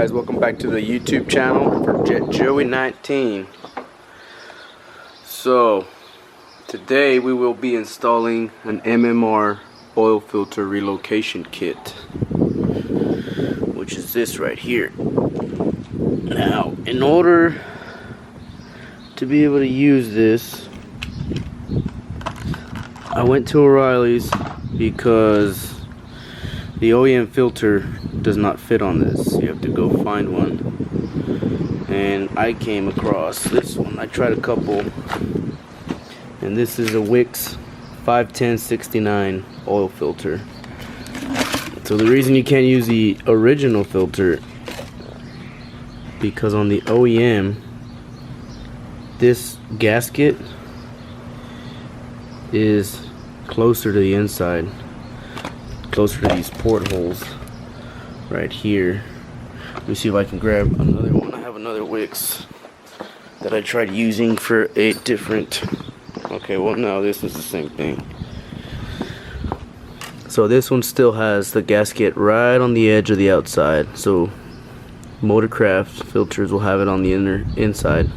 guys, welcome back to the YouTube channel for Joey19. So today we will be installing an MMR oil filter relocation kit, which is this right here. Now, in order to be able to use this, I went to O'Reilly's because the OEM filter does not fit on this. You have to go find one. And I came across this one. I tried a couple. And this is a Wix 51069 oil filter. So the reason you can't use the original filter, because on the OEM, this gasket is closer to the inside, closer to these portholes right here. Let me see if I can grab another one. I have another Wix that I tried using for a different, okay, well no, this is the same thing. So this one still has the gasket right on the edge of the outside, so Motorcraft filters will have it on the inside.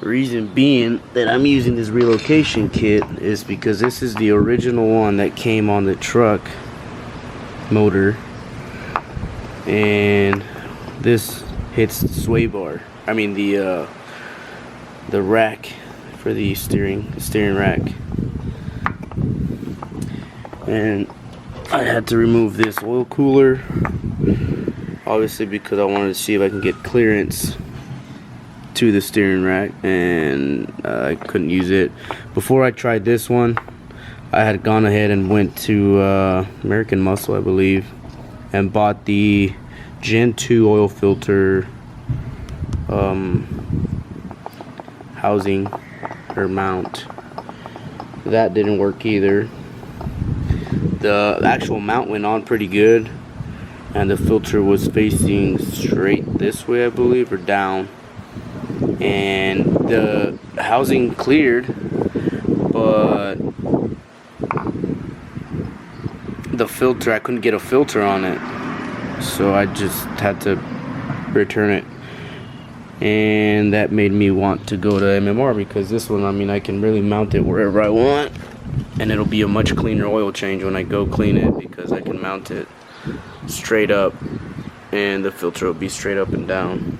The reason being that I'm using this relocation kit is because this is the original one that came on the truck motor, and this hits the sway bar. I mean the rack for the steering rack, and I had to remove this oil cooler, obviously because I wanted to see if I can get clearance to the steering rack, and I couldn't use it. Before I tried this one, I had gone ahead and went to American Muscle, I believe, and bought the Gen 2 oil filter housing or mount. That didn't work either. The actual mount went on pretty good, and the filter was facing straight this way, I believe, or down. And the housing cleared, but the filter, I couldn't get a filter on it, so I just had to return it. And that made me want to go to MMR, because this one, I mean, I can really mount it wherever I want, and it'll be a much cleaner oil change when I go clean it, because I can mount it straight up and the filter will be straight up and down.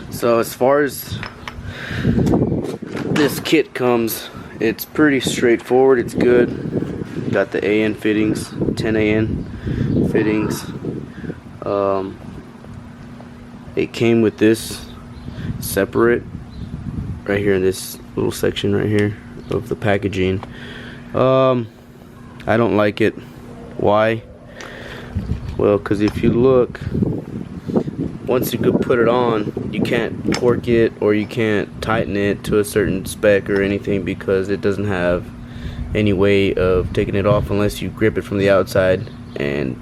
So as far as this kit comes, it's pretty straightforward. It's good. Got the AN fittings, 10 AN fittings. It came with this separate right here in this little section right here of the packaging. I don't like it. Why? Well, because if you look, once you could put it on, you can't torque it or you can't tighten it to a certain spec or anything, because it doesn't have any way of taking it off unless you grip it from the outside and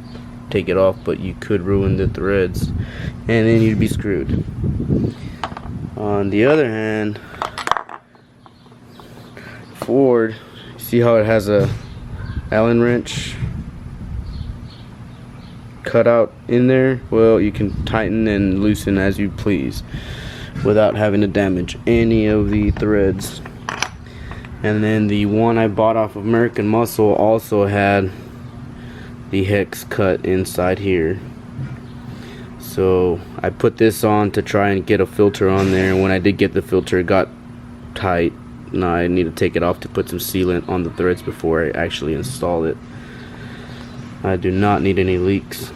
take it off, but you could ruin the threads and then you'd be screwed. On the other hand, Ford, see how it has a Allen wrench cut out in there? Well, you can tighten and loosen as you please without having to damage any of the threads. And then the one I bought off of American Muscle also had the hex cut inside here, so I put this on to try and get a filter on there, and when I did get the filter, it got tight. Now I need to take it off to put some sealant on the threads before I actually install it. I do not need any leaks.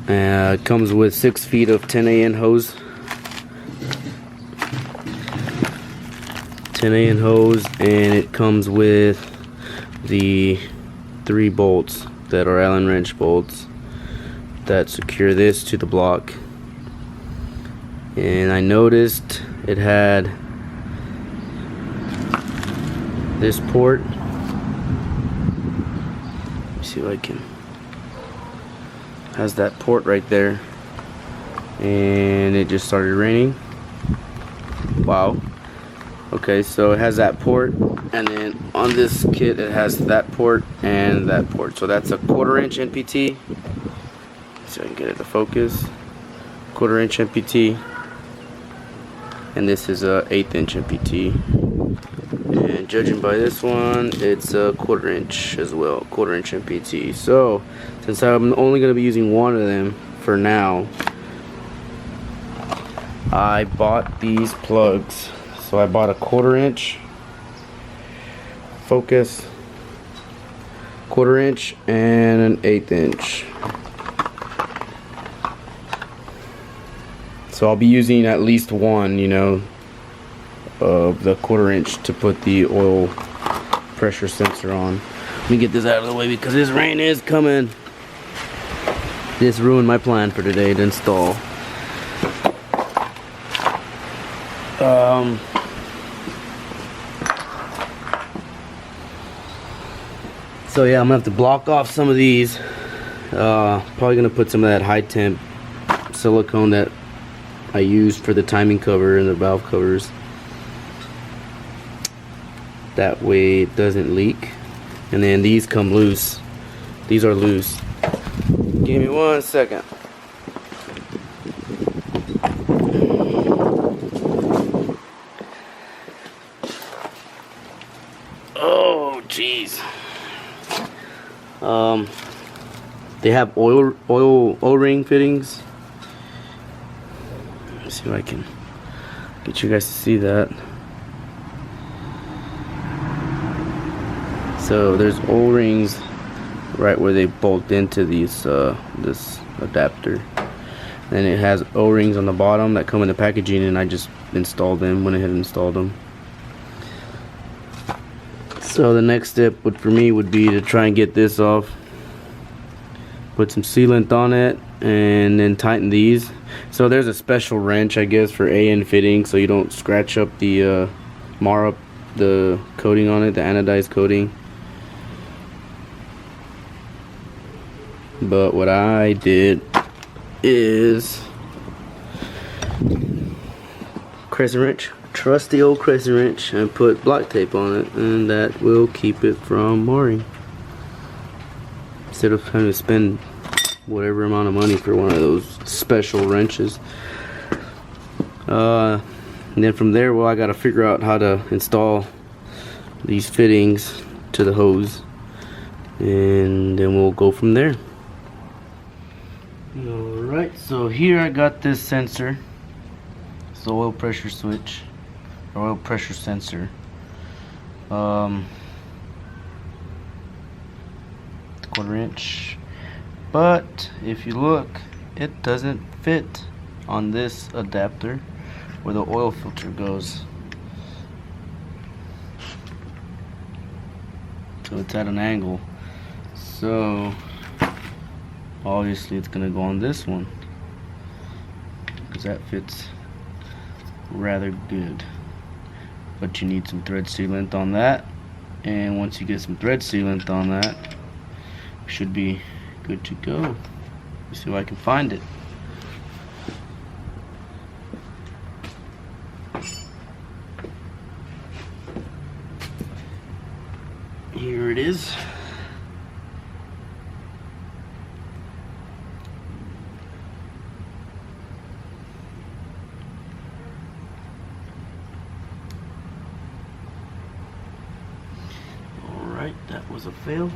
It comes with 6 feet of 10 AN hose. 10 AN hose, and it comes with the 3 bolts that are Allen wrench bolts that secure this to the block. And I noticed it had this port. See if I can, has that port right there, and it just started raining. Wow. Okay, so it has that port, and then on this kit it has that port and that port. So that's a 1/4" NPT. So I can get it to focus. 1/4" NPT, and this is a 1/8" NPT. And judging by this one, it's a 1/4" as well, 1/4" NPT. So since I'm only going to be using one of them for now, I bought these plugs. So I bought a 1/4" focus, 1/4" and an 1/8". So I'll be using at least one, you know, of the 1/4" to put the oil pressure sensor on. Let me get this out of the way because this rain is coming. This ruined my plan for today to install. So yeah, I'm gonna have to block off some of these. Probably gonna put some of that high temp silicone that I used for the timing cover and the valve covers. That way it doesn't leak. And then these come loose. These are loose. Give me 1 second. Oh jeez. They have O-ring fittings. Let's see if I can get you guys to see that. So there's O-rings right where they bolt into these this adapter. And it has O-rings on the bottom that come in the packaging, and I just installed them, went ahead and installed them. So the next step for me would be to try and get this off, put some sealant on it, and then tighten these. So there's a special wrench, I guess, for AN fitting, so you don't scratch up the mar up the coating on it, the anodized coating. But what I did is crescent wrench, trusty old crescent wrench, and put black tape on it, and that will keep it from marring. Instead of having to spend whatever amount of money for one of those special wrenches. And then from there, well, I gotta figure out how to install these fittings to the hose, and then we'll go from there. Alright, so here I got this sensor. It's the oil pressure switch, or oil pressure sensor. 1/4". But if you look, it doesn't fit on this adapter where the oil filter goes. So it's at an angle. So obviously it's gonna go on this one, because that fits rather good. But you need some thread sealant on that, and once you get some thread sealant on that, you should be good to go. Let me see if I can find it. Here it is. Alright, that was a fail.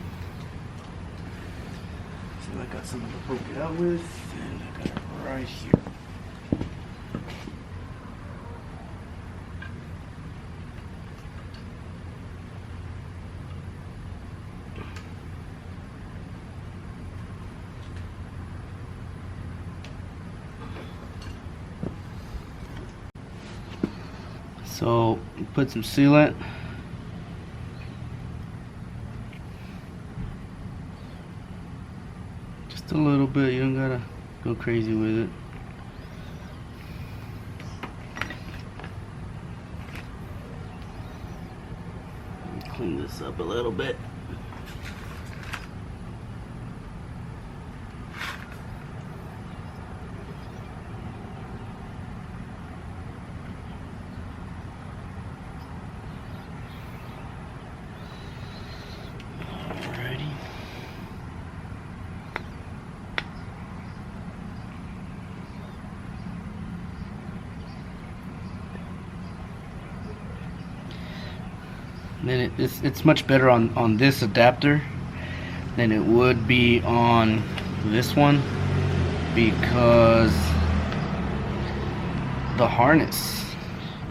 So I got something to poke it out with, and I got it right here. So put some sealant. Just a little bit, you don't gotta go crazy with it. Clean this up a little bit. then it's much better on this adapter than it would be on this one, because the harness,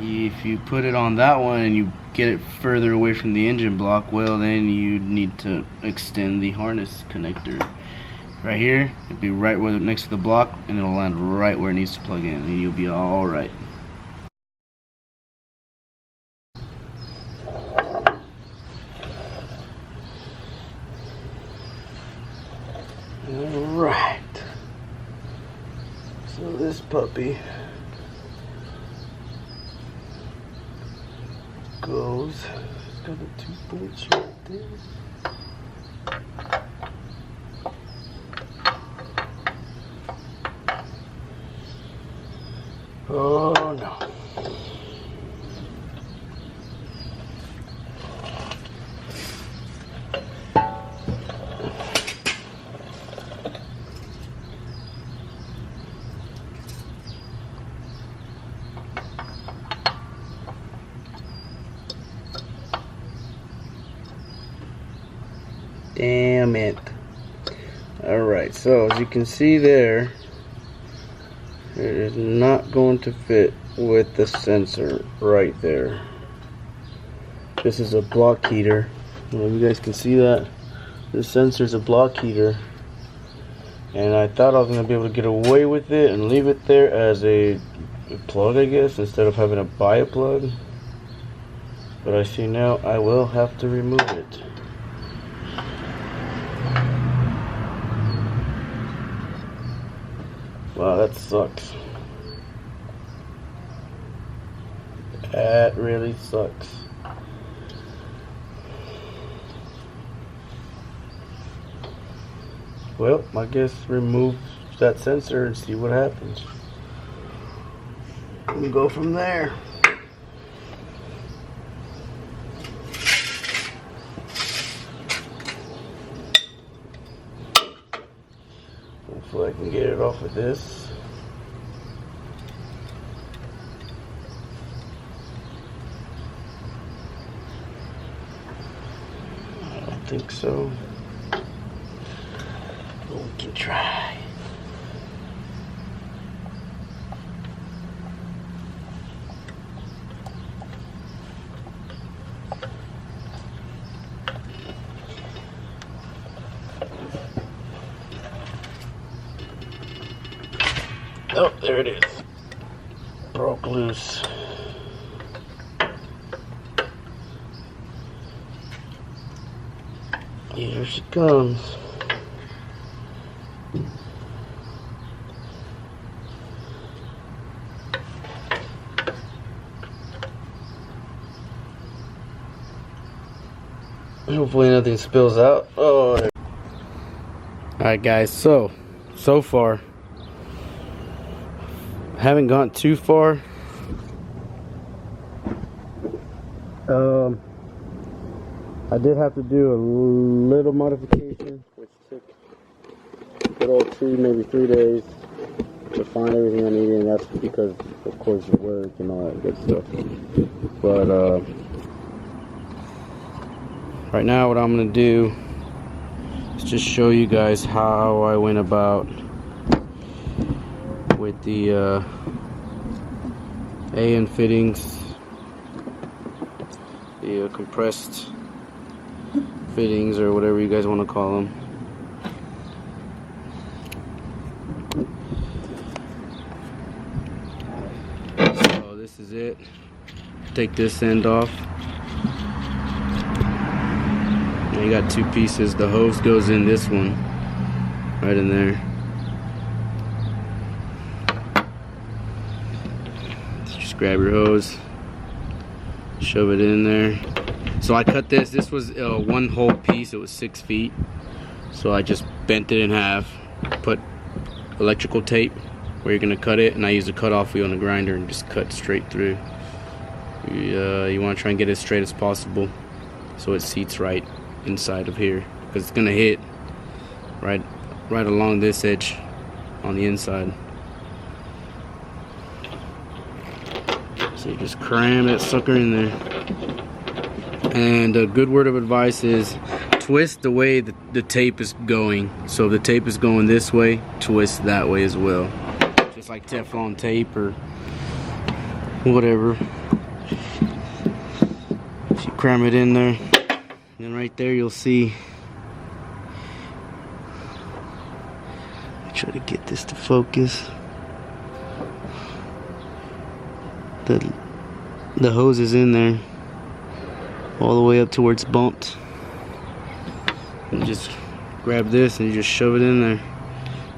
if you put it on that one and you get it further away from the engine block, well, then you need to extend the harness connector. Right here, it'll be right where next to the block, and it'll land right where it needs to plug in, and you'll be all right. Alright, so this puppy goes, it's got the 2 bolts right there. Oh no. Damn it. Alright, so as you can see there, it is not going to fit with the sensor right there. This is a block heater. I don't know if you guys can see that. This sensor is a block heater, and I thought I was going to be able to get away with it and leave it there as a plug, I guess, instead of having to buy a plug. But I see now I will have to remove it. Wow, that sucks. That really sucks. Well, I guess remove that sensor and see what happens. We go from there. Hopefully I can get it off of this. I don't think so. But we can try. Oh, there it is. Broke loose. Here she comes. Hopefully nothing spills out. Oh. Alright guys, so far haven't gone too far. I did have to do a little modification, which took good old 2, maybe 3 days to find everything I needed, and that's because, of course, of work and all that good stuff. But right now, what I'm gonna do is just show you guys how I went about with the AN fittings, the compressed fittings, or whatever you guys want to call them. So this is it. Take this end off. Now you got 2 pieces. The hose goes in this one, right in there. Just grab your hose, shove it in there. So I cut this. This was a 1 whole piece. It was 6 feet. So I just bent it in half, put electrical tape where you're gonna cut it, and I used a cut-off wheel on the grinder and just cut straight through. You want to try and get it as straight as possible so it seats right inside of here, because it's gonna hit right along this edge on the inside. So you just cram that sucker in there. And a good word of advice is twist the way the tape is going. So if the tape is going this way, twist that way as well. Just like Teflon tape or whatever. If you cram it in there, and right there you'll see. Try to get this to focus. The hose is in there all the way up to where it's bumped. And just grab this and you just shove it in there.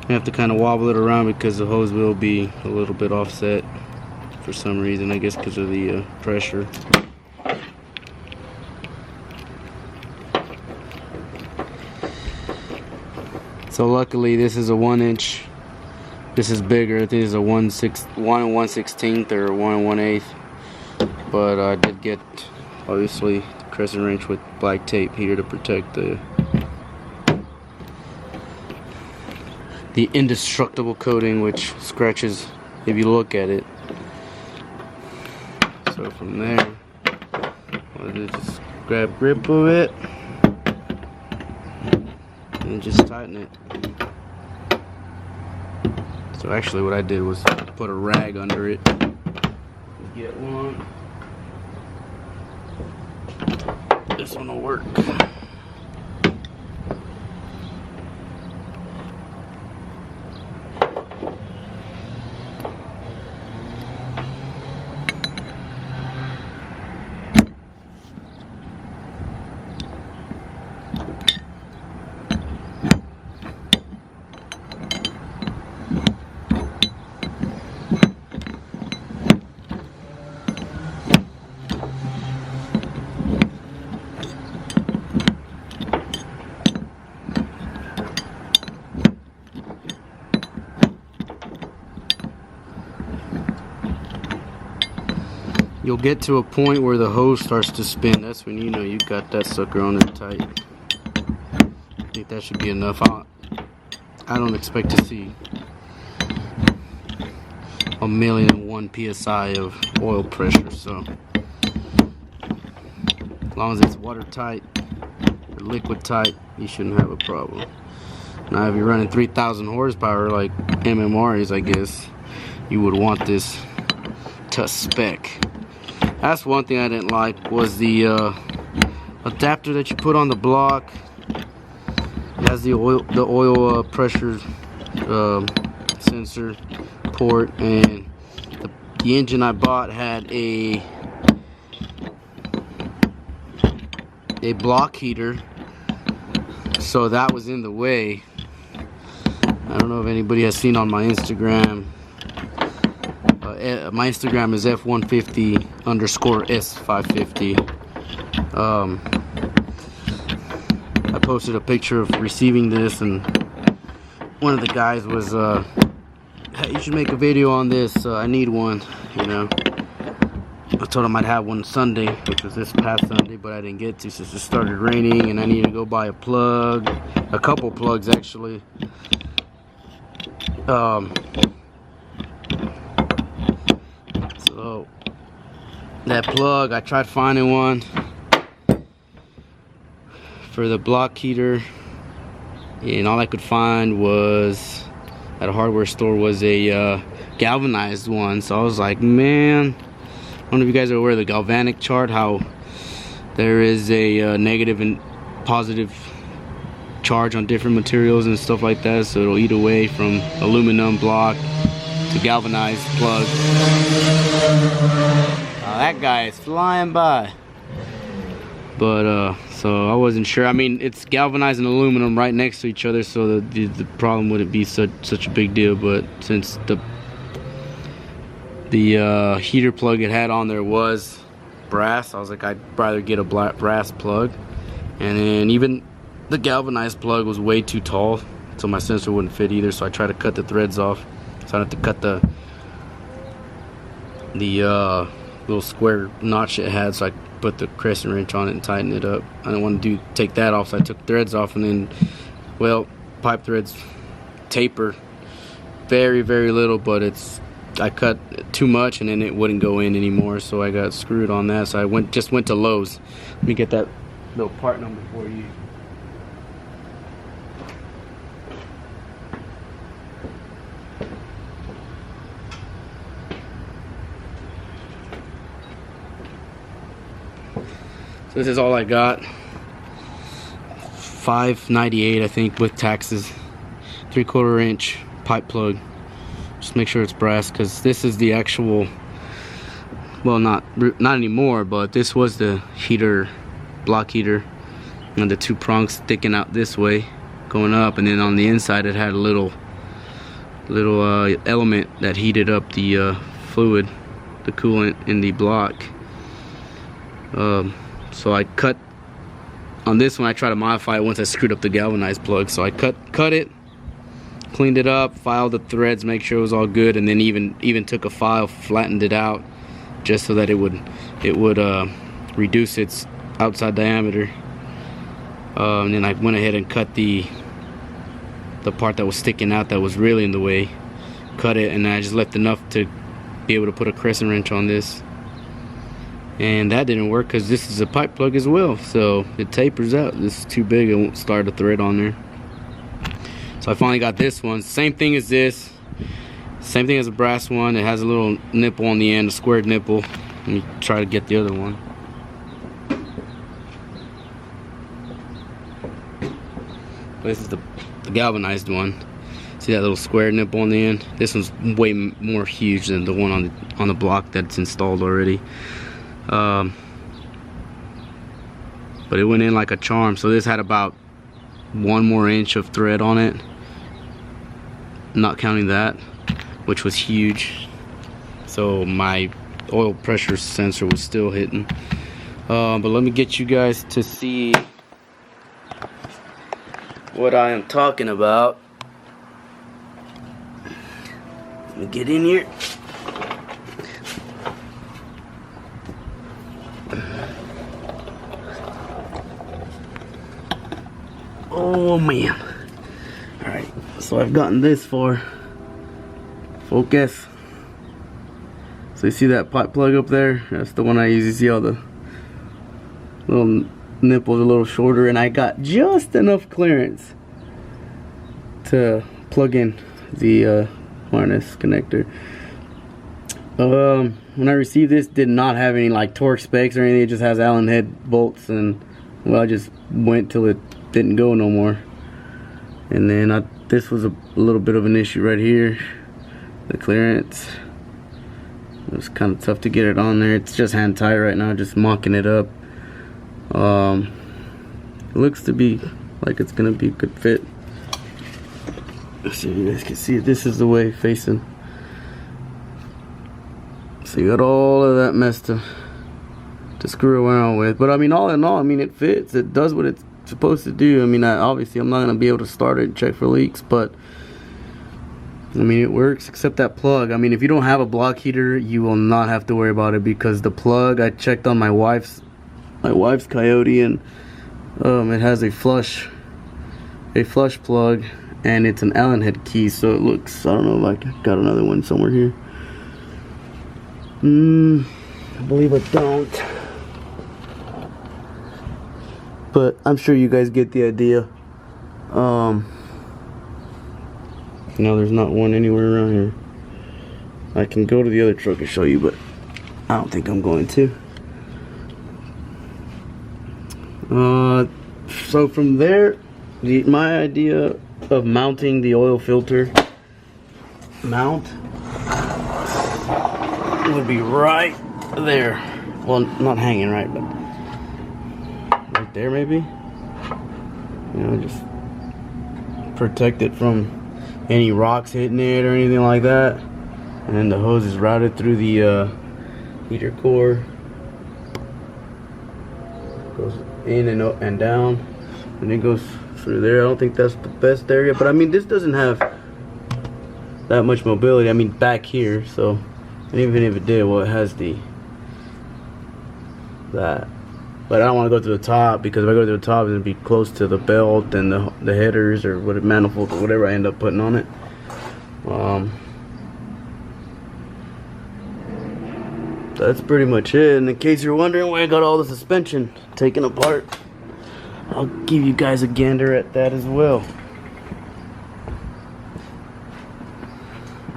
You have to kind of wobble it around because the hose will be a little bit offset for some reason, I guess because of the pressure. So luckily this is a 1-inch. This is bigger. I think it's a 1 1/16 or 1 1/8. But I did get obviously the crescent wrench with black tape here to protect the indestructible coating, which scratches if you look at it. So from there, I'll just grab grip of it and just tighten it. So actually what I did was put a rag under it. Get one. This one will work. You'll get to a point where the hose starts to spin. That's when you know you got that sucker on there tight. I think that should be enough. I don't expect to see 1,000,001 psi of oil pressure, so as long as it's watertight or liquid tight, you shouldn't have a problem. Now if you're running 3,000 horsepower like MMRs, I guess you would want this to spec. That's one thing I didn't like, was the adapter that you put on the block. It has the oil pressure sensor port, and the engine I bought had a block heater, so that was in the way. I don't know if anybody has seen on my Instagram. My Instagram is F150_S550. I posted a picture of receiving this, and one of the guys was, hey, you should make a video on this. I need one, you know. I told him I'd have one Sunday, which was this past Sunday, but I didn't get to since it started raining, and I needed to go buy a plug, a couple plugs actually. So that plug, I tried finding one for the block heater, and all I could find was at a hardware store was a galvanized one. So I was like, man, I don't know if you guys are aware of the galvanic chart, how there is a negative and positive charge on different materials and stuff like that, so it'll eat away from aluminum block to galvanized plug. That guy is flying by. But so I wasn't sure. I mean, it's galvanized and aluminum right next to each other, so the problem wouldn't be such a big deal. But since the heater plug it had on there was brass, I was like, I'd rather get a brass plug. And then even the galvanized plug was way too tall, so my sensor wouldn't fit either, so I tried to cut the threads off. So I had to cut the little square notch it had, so I put the crescent wrench on it and tighten it up. I didn't want to take that off, so I took threads off, and then, well, pipe threads taper very, very little, but it's I cut too much and then it wouldn't go in anymore, so I got screwed on that. So I just went to Lowe's. Let me get that little part number for you. So this is all I got. $5.98 I think with taxes. 3/4 inch pipe plug. Just make sure it's brass, because this is the actual, well, not anymore, but this was the heater, block heater, and the 2 prongs sticking out this way going up, and then on the inside it had a little element that heated up the fluid, the coolant in the block. So I cut on this one. I tried to modify it once I screwed up the galvanized plug, so I cut it, cleaned it up, filed the threads, make sure it was all good, and then even took a file, flattened it out just so that it would reduce its outside diameter. And then I went ahead and cut the part that was sticking out that was really in the way. Cut it, and I just left enough to be able to put a crescent wrench on this. And that didn't work because this is a pipe plug as well, so it tapers out. This is too big, it won't start a thread on there. So I finally got this one. Same thing as this. Same thing as a brass one. It has a little nipple on the end, a squared nipple. Let me try to get the other one. This is the galvanized one. See that little square nipple on the end? This one's way more huge than the one on the block that's installed already. But it went in like a charm. So this had about 1 more inch of thread on it, not counting that, which was huge. So my oil pressure sensor was still hitting. But let me get you guys to see what I am talking about. Let me get in here. Oh man. Alright, so I've gotten this far. Focus. So you see that pipe plug up there? That's the one I usually see all the little nipples a little shorter, and I got just enough clearance to plug in the harness connector. When I received this, did not have any like torque specs or anything. It just has Allen head bolts, and well, I just went till it didn't go no more. And then this was a little bit of an issue right here, the clearance. It was kind of tough to get it on there. It's just hand tight right now, just mocking it up. It looks to be like it's gonna be a good fit. So you guys can see it. This is the way facing. So you got all of that mess to screw around with. But I mean, all in all, I mean, it fits. It does what it's supposed to do. I mean, obviously I'm not gonna be able to start it and check for leaks, but I mean, it works except that plug. I mean, if you don't have a block heater, you will not have to worry about it, because the plug, I checked on my wife's Coyote, and it has a flush plug, and it's an Allen head key, so it looks, I don't know if I got another one somewhere here. I believe I don't, but I'm sure you guys get the idea. No, there's not one anywhere around here. I can go to the other truck and show you, but I don't think I'm going to. So from there, my idea of mounting the oil filter mount would be right there. Well, not hanging right, but right there maybe. You know, just protect it from any rocks hitting it or anything like that. And then the hose is routed through the heater core, goes in and up and down, and it goes through there. I don't think that's the best area, but I mean, this doesn't have that much mobility. I mean, back here, so, and even if it did, well, it has that. But I don't want to go to the top, because if I go to the top, it'll be close to the belt and the headers or what, manifold or whatever I end up putting on it. that's pretty much it. And in case you're wondering where I got all the suspension taken apart, I'll give you guys a gander at that as well.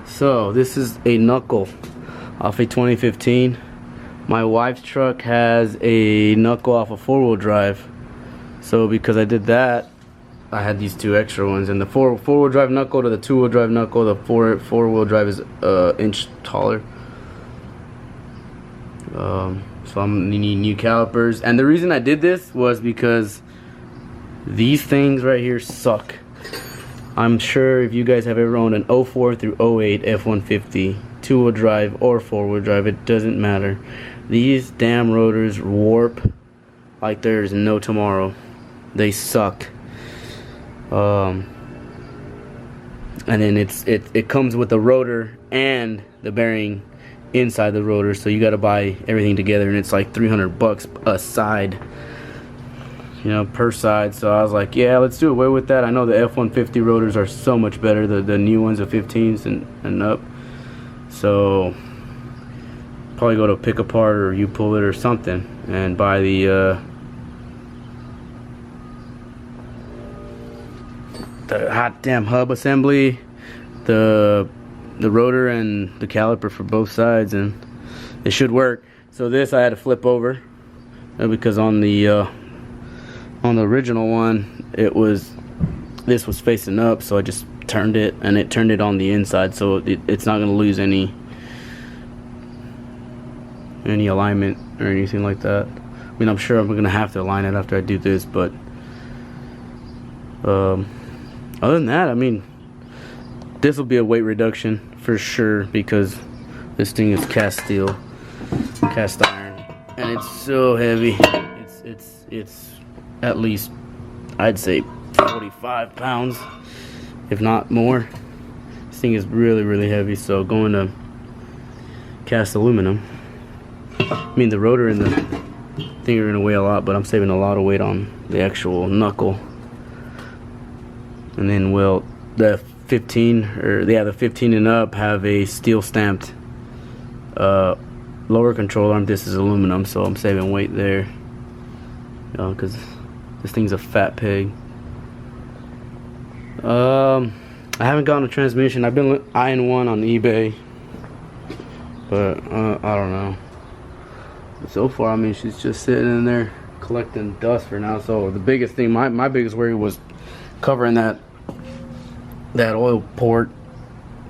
So this is a knuckle off a 2015. My wife's truck has a knuckle off a four-wheel drive. So because I did that, I had these two extra ones. And the four-wheel drive knuckle to the two-wheel drive knuckle, the four-wheel drive is an inch taller. So I'm needing new calipers. And the reason I did this was because these things right here suck. I'm sure if you guys have ever owned an 04 through 08 F-150, two-wheel drive or four-wheel drive, it doesn't matter. These damn rotors warp like there's no tomorrow. They suck. And then it comes with the rotor and the bearing inside the rotor, so you got to buy everything together, and it's like $300 a side, you know, per side. So I was like, yeah, let's do away with that. I know the F-150 rotors are so much better, the new ones, the 15s and up. So probably go to Pick Apart or You Pull It or something and buy the hot damn hub assembly, the rotor and the caliper for both sides, and it should work. So this I had to flip over because on the original one this was facing up, so I just turned it, and it turned it on the inside, so it's not going to lose any alignment or anything like that. I mean, I'm sure I'm going to have to align it after I do this, but other than that, I mean, this will be a weight reduction for sure, because this thing is cast iron, and it's so heavy. It's at least, I'd say 45 pounds, if not more. This thing is really heavy, so going to cast aluminum. I mean, the rotor and the thing are gonna weigh a lot, but I'm saving a lot of weight on the actual knuckle. And then, well, the 15 and up have a steel stamped lower control arm. This is aluminum, so I'm saving weight there, you know, because this thing's a fat pig. I haven't gotten a transmission. I've been eyeing one on eBay, but I don't know. So far, I mean, she's just sitting in there collecting dust for now. So the biggest thing, my biggest worry was covering that oil port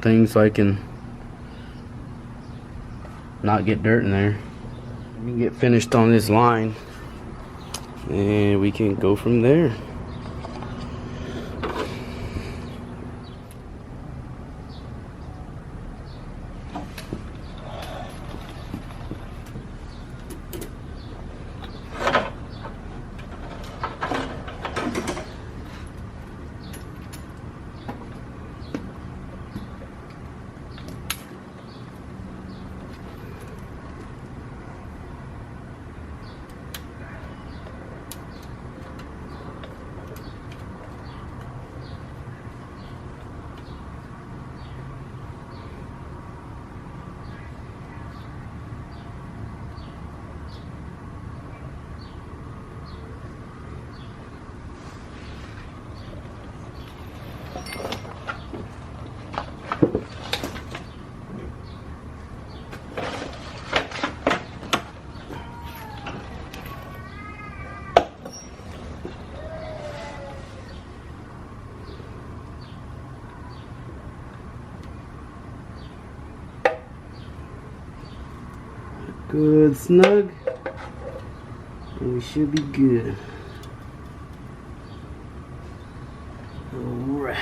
thing, so I can not get dirt in there. We can get finished on this line, and we can go from there. Good snug, and we should be good. Alright.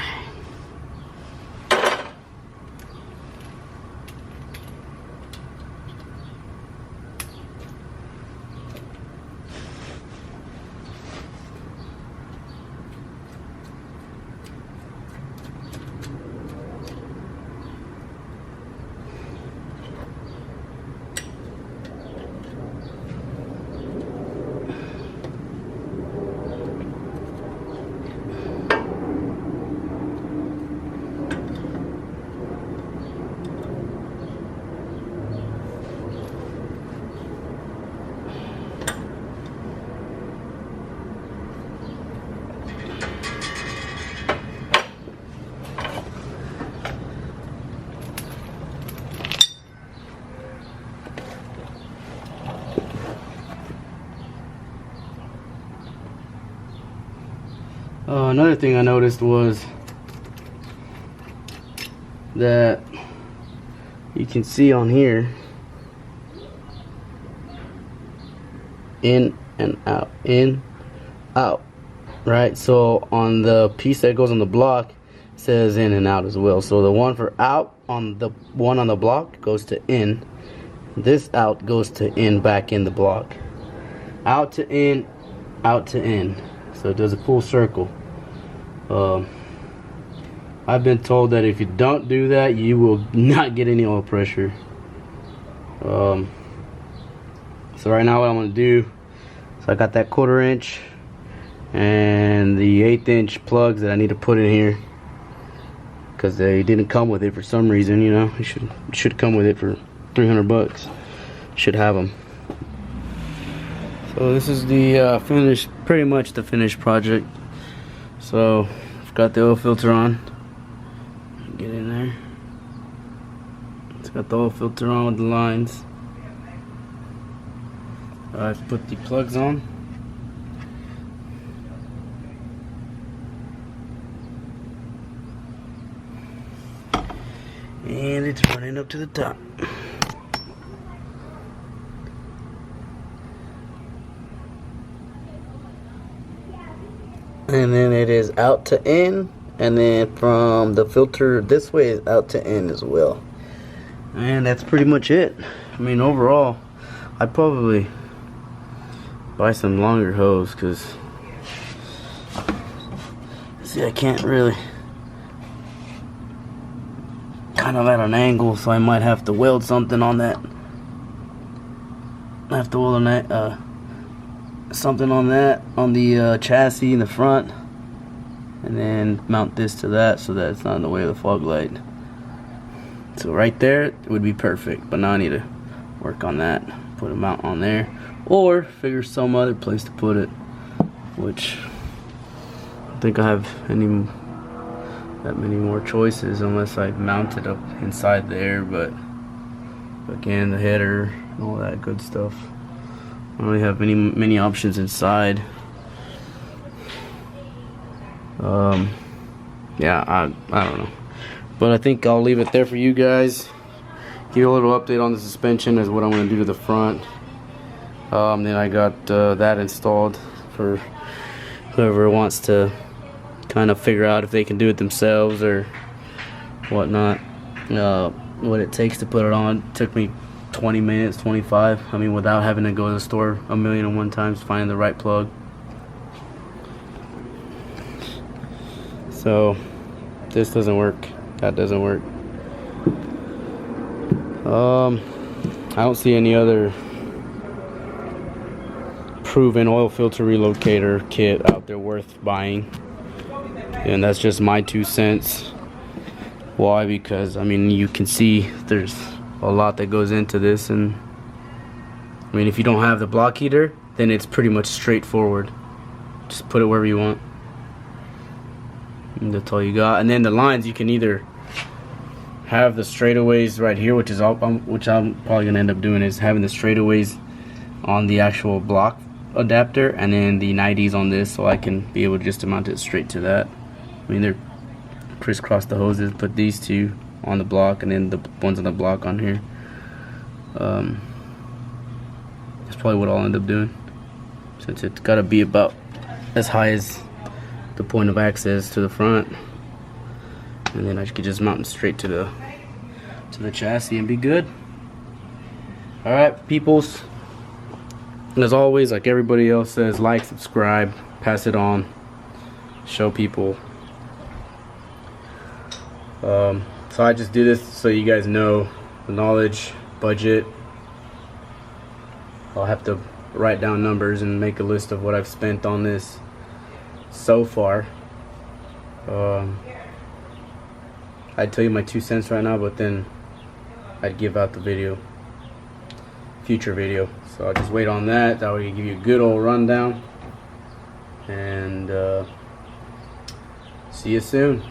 Another thing I noticed was that you can see on here, in and out, in, out, right? So on the piece that goes on the block, it says in and out as well. So the one for out on the one on the block goes to in. This out goes to in, back in the block. Out to in, out to in. So it does a full circle. I've been told that if you don't do that, you will not get any oil pressure. So right now what I'm going to do, so I got that 1/4 inch and the 1/8 inch plugs that I need to put in here, because they didn't come with it for some reason. You know, it should come with it for 300 bucks. Should have them. So this is the finished, pretty much the finished project. So I've got the oil filter on. Get in there. It's got the oil filter on with the lines. I've put the plugs on. And it's running up to the top. And then it is out to in, and then from the filter this way is out to in as well. And that's pretty much it. I mean, overall, I'd probably buy some longer hose, because see, I can't really, kind of at an angle, so I might have to weld something on that. I have to weld on that, something on that, on the chassis in the front, and then mount this to that so that it's not in the way of the fog light. So right there it would be perfect, but now I need to work on that, put a mount on there, or figure some other place to put it, which I don't think I have that many more choices unless I mount it up inside there. But again, the header and all that good stuff, I don't really have many options inside. Yeah, I don't know, but I think I'll leave it there for you guys. Give you a little update on the suspension is what I'm going to do to the front. Then I got that installed for whoever wants to kind of figure out if they can do it themselves or whatnot. What it takes to put it on, it took me 20 minutes, 25. I mean, without having to go to the store 1,000,001 times to find the right plug. So this doesn't work, that doesn't work. I don't see any other proven oil filter relocator kit out there worth buying, and that's just my 2 cents. Why? Because I mean, you can see there's a lot that goes into this, and I mean, if you don't have the block heater, then it's pretty much straightforward. Just put it wherever you want, and that's all you got. And then the lines, you can either have the straightaways right here, which I'm probably gonna end up doing, is having the straightaways on the actual block adapter, and then the 90s on this, so I can be able to just mount it straight to that. I mean, they're crisscross the hoses, put these two on the block, and then the ones on the block on here. That's probably what I'll end up doing, since it's got to be about as high as the point of access to the front, and then I could just mount it straight to the chassis and be good. Alright, peoples, and as always, like everybody else says, like, subscribe, pass it on, show people. So I just do this so you guys know the knowledge, budget. I'll have to write down numbers and make a list of what I've spent on this so far. I'd tell you my 2 cents right now, but then I'd give out the video, future video. So I'll just wait on that. That way I give you a good old rundown, and see you soon.